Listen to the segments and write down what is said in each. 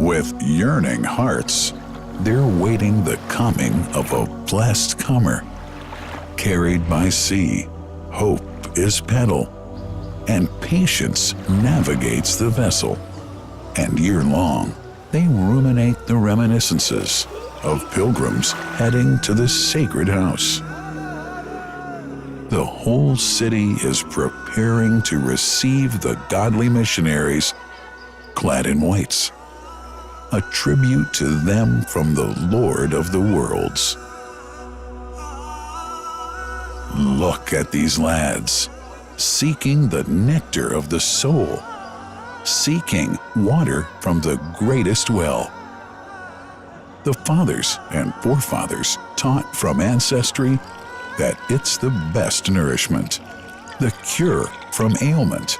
With yearning hearts, they're waiting the coming of a blessed comer. Carried by sea, hope is pedal, and patience navigates the vessel. And year-long, they ruminate the reminiscences of pilgrims heading to the sacred house. The whole city is preparing to receive the godly missionaries clad in whites, a tribute to them from the Lord of the worlds. Look at these lads, seeking the nectar of the soul, seeking water from the greatest well. The fathers and forefathers taught from ancestry that it's the best nourishment, the cure from ailment,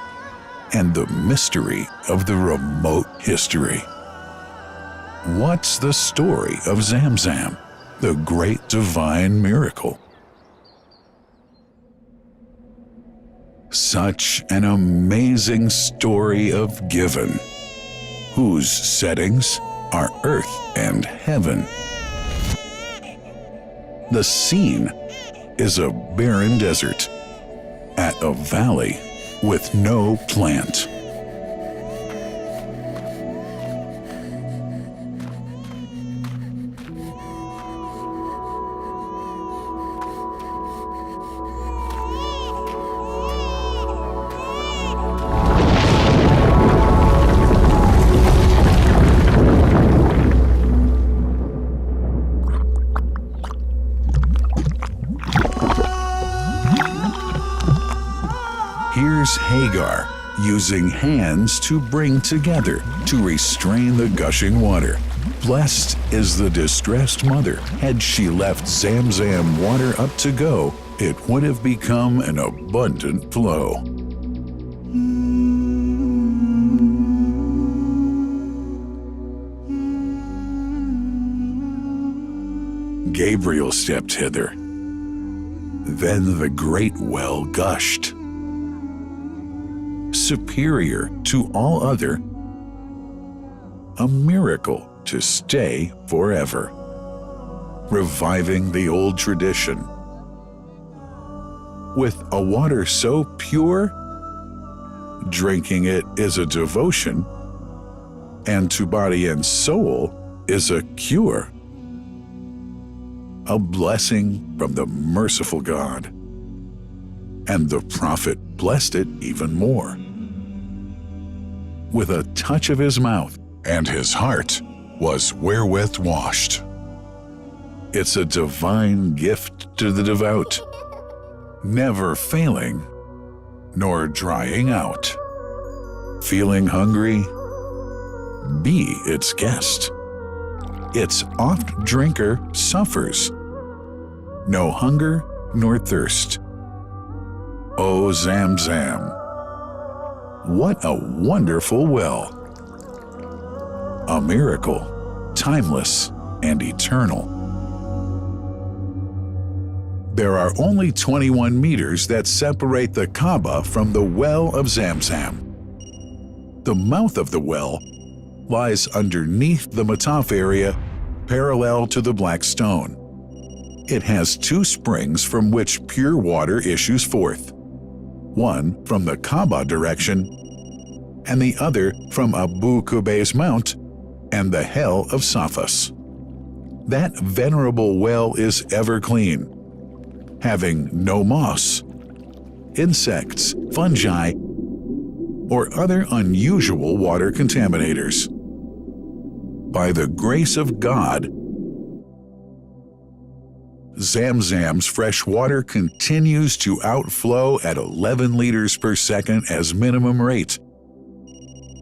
and the mystery of the remote history. What's the story of Zamzam, the great divine miracle? Such an amazing story of giving, whose settings are earth and heaven. The scene is a barren desert at a valley with no plant. Here's Hagar, using hands to bring together, to restrain the gushing water. Blessed is the distressed mother. Had she left Zamzam water up to go, it would have become an abundant flow. Gabriel stepped hither. Then the great well gushed. Superior to all other, a miracle to stay forever, reviving the old tradition. With a water so pure, drinking it is a devotion, and to body and soul is a cure, a blessing from the merciful God. And the prophet blessed it even more. With a touch of his mouth, and his heart was wherewith washed. It's a divine gift to the devout, never failing nor drying out. Feeling hungry? Be its guest. Its oft drinker suffers no hunger nor thirst. O Zamzam, what a wonderful well! A miracle, timeless and eternal. There are only 21 meters that separate the Kaaba from the well of Zamzam. The mouth of the well lies underneath the Mataf area, parallel to the Black Stone. It has two springs from which pure water issues forth, one from the Kaaba direction and the other from Abu Qubay's Mount and the Hell of Safas. That venerable well is ever clean, having no moss, insects, fungi, or other unusual water contaminators. By the grace of God, Zamzam's fresh water continues to outflow at 11 liters per second as minimum rate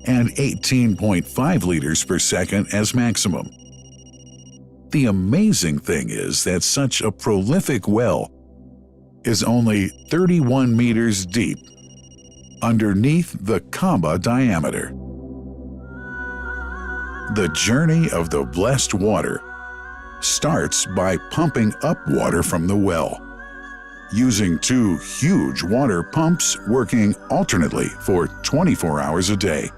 and 18.5 liters per second as maximum. The amazing thing is that such a prolific well is only 31 meters deep underneath the Kaaba diameter. The journey of the blessed water starts by pumping up water from the well, using two huge water pumps working alternately for 24 hours a day.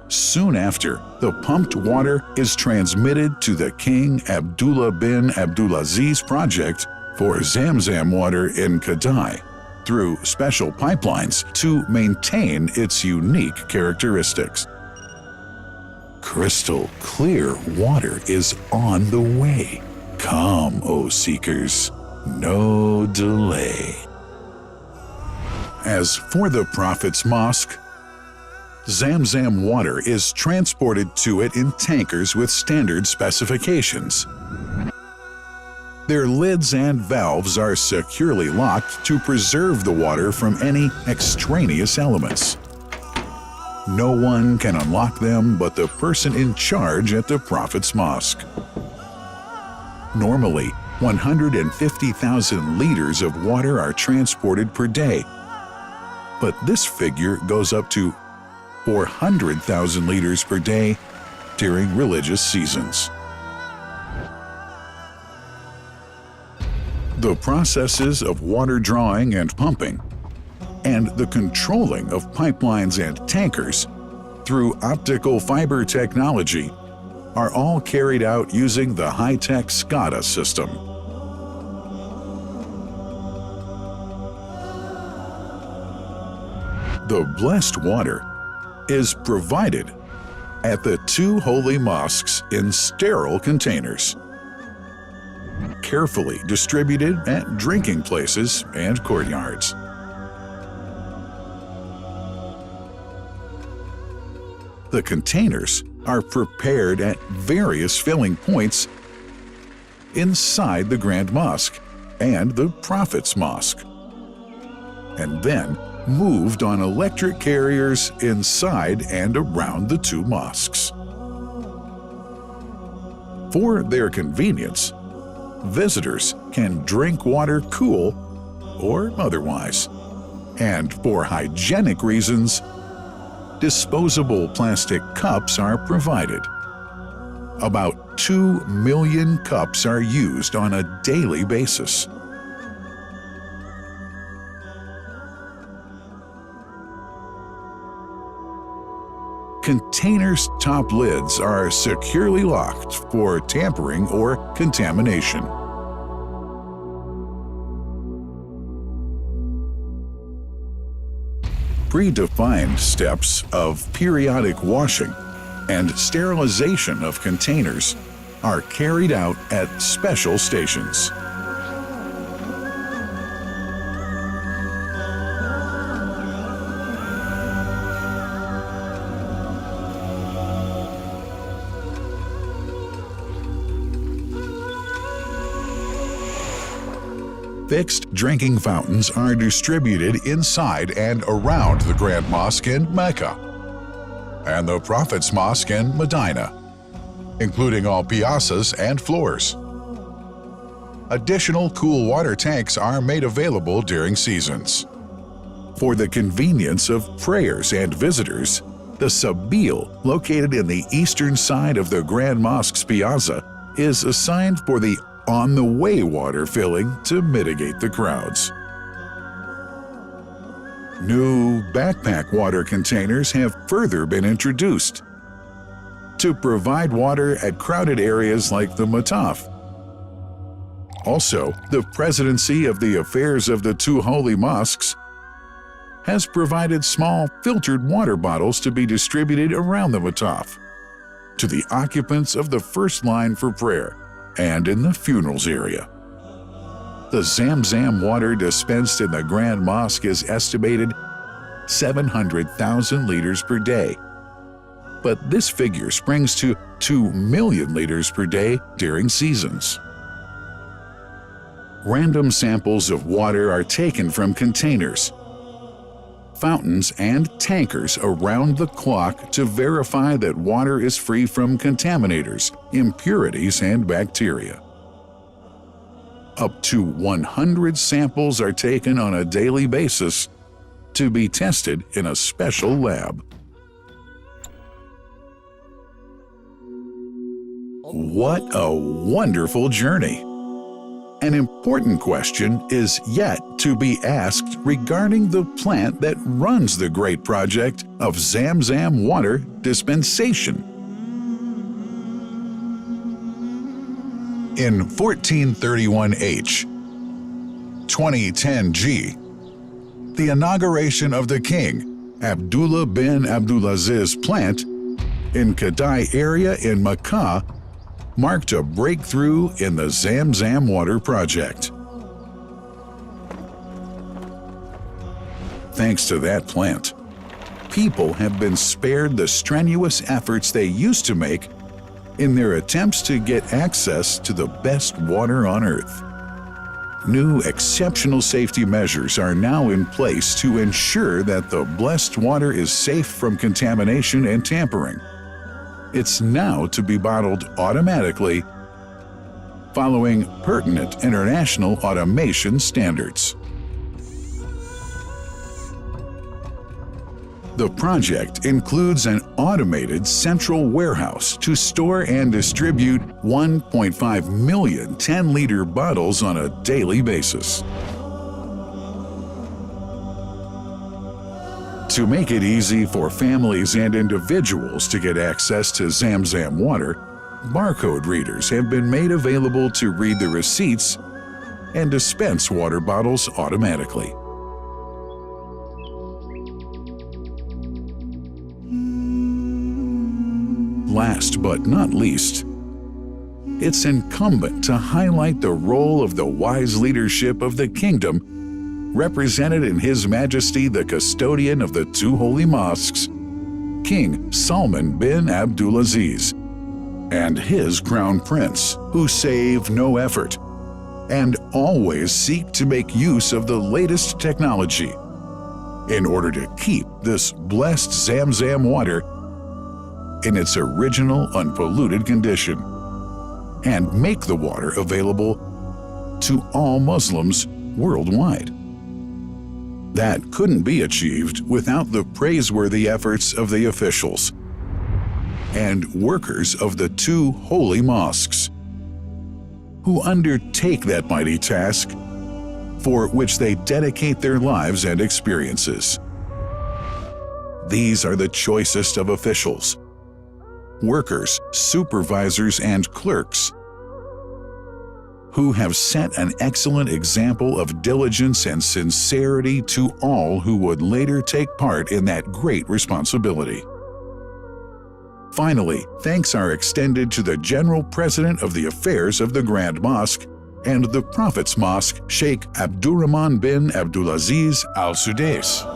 Soon after, the pumped water is transmitted to the King Abdullah bin Abdulaziz project for Zamzam water in Kadai through special pipelines to maintain its unique characteristics. Crystal clear water is on the way. Come, O seekers, no delay. As for the Prophet's Mosque, Zamzam water is transported to it in tankers with standard specifications. Their lids and valves are securely locked to preserve the water from any extraneous elements. No one can unlock them but the person in charge at the Prophet's Mosque. Normally, 150,000 liters of water are transported per day, but this figure goes up to 400,000 liters per day during religious seasons. The processes of water drawing and pumping, and the controlling of pipelines and tankers through optical fiber technology are all carried out using the high-tech SCADA system. The blessed water is provided at the two holy mosques in sterile containers, carefully distributed at drinking places and courtyards. The containers are prepared at various filling points inside the Grand Mosque and the Prophet's Mosque, and then moved on electric carriers inside and around the two mosques. For their convenience, visitors can drink water cool or otherwise, and for hygienic reasons, disposable plastic cups are provided. About 2 million cups are used on a daily basis. Containers' top lids are securely locked for tampering or contamination. Predefined steps of periodic washing and sterilization of containers are carried out at special stations. Fixed drinking fountains are distributed inside and around the Grand Mosque in Mecca and the Prophet's Mosque in Medina, including all piazzas and floors. Additional cool water tanks are made available during seasons. For the convenience of prayers and visitors, the Sabil, located in the eastern side of the Grand Mosque's piazza, is assigned for the on-the-way water filling to mitigate the crowds. New backpack water containers have further been introduced to provide water at crowded areas like the Mataf. Also, the Presidency of the Affairs of the Two Holy Mosques has provided small filtered water bottles to be distributed around the Mataf to the occupants of the first line for prayer and in the funerals area. The Zamzam water dispensed in the Grand Mosque is estimated 700,000 liters per day, but this figure springs to 2 million liters per day during seasons. Random samples of water are taken from containers, fountains, and tankers around the clock to verify that water is free from contaminators, impurities, and bacteria. Up to 100 samples are taken on a daily basis to be tested in a special lab. What a wonderful journey! An important question is yet to be asked regarding the plant that runs the great project of Zamzam water dispensation. In 1431H, 2010G, the inauguration of the king, Abdullah bin Abdulaziz plant in Kadai area in Makkah marked a breakthrough in the Zamzam water project. Thanks to that plant, people have been spared the strenuous efforts they used to make in their attempts to get access to the best water on earth. New exceptional safety measures are now in place to ensure that the blessed water is safe from contamination and tampering. It's now to be bottled automatically following pertinent international automation standards. The project includes an automated central warehouse to store and distribute 1.5 million 10-liter bottles on a daily basis. To make it easy for families and individuals to get access to Zamzam water, barcode readers have been made available to read the receipts and dispense water bottles automatically. Last but not least, it's incumbent to highlight the role of the wise leadership of the kingdom, represented in His Majesty the custodian of the two holy mosques, King Salman bin Abdulaziz, and his crown prince, who save no effort and always seek to make use of the latest technology in order to keep this blessed Zamzam water in its original unpolluted condition and make the water available to all Muslims worldwide. That couldn't be achieved without the praiseworthy efforts of the officials and workers of the two holy mosques, who undertake that mighty task for which they dedicate their lives and experiences. These are the choicest of officials, workers, supervisors, and clerks, who have set an excellent example of diligence and sincerity to all who would later take part in that great responsibility. Finally, thanks are extended to the General President of the Affairs of the Grand Mosque and the Prophet's Mosque, Sheikh Abdurrahman bin Abdulaziz Al Sudais.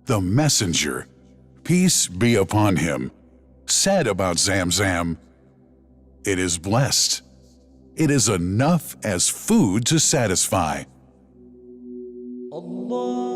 The messenger, peace be upon him, said about Zamzam, "It is blessed. It is enough as food to satisfy." Allah.